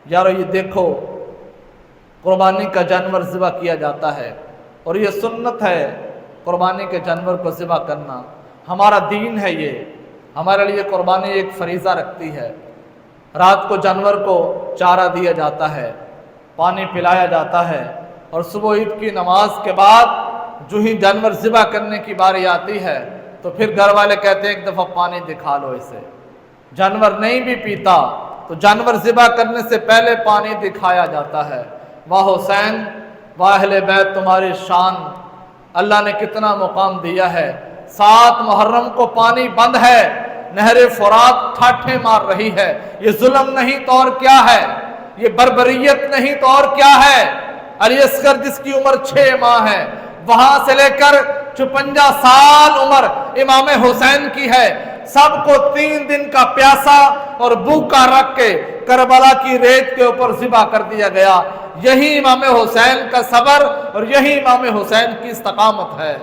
یارو یہ دیکھو قربانی کا جانور ذبح کیا جاتا ہے، اور یہ سنت ہے قربانی کے جانور کو ذبح کرنا، ہمارا دین ہے یہ، ہمارے لیے قربانی ایک فریضہ رکھتی ہے۔ رات کو جانور کو چارہ دیا جاتا ہے، پانی پلایا جاتا ہے، اور صبح عید کی نماز کے بعد جو ہی جانور ذبح کرنے کی باری آتی ہے تو پھر گھر والے کہتے ہیں ایک دفعہ پانی دکھا لو اسے۔ جانور نہیں بھی پیتا تو جانور ذبح کرنے سے پہلے پانی دکھایا جاتا ہے۔ واہ حسین، واہ اہل بیت تمہاری شان، اللہ نے کتنا مقام دیا ہے۔ 7 محرم کو پانی بند ہے، نہر فرات ٹھاٹھے مار رہی ہے۔ یہ ظلم نہیں تو اور کیا ہے، یہ بربریت نہیں تو اور کیا ہے۔ علی اصغر جس کی عمر 6 ماہ ہے، وہاں سے لے کر 56 سال عمر امام حسین کی ہے، سب کو 3 دن کا پیاسا اور بھوکا رکھ کے کربلا کی ریت کے اوپر ذبح کر دیا گیا۔ یہی امام حسین کا صبر اور یہی امام حسین کی استقامت ہے۔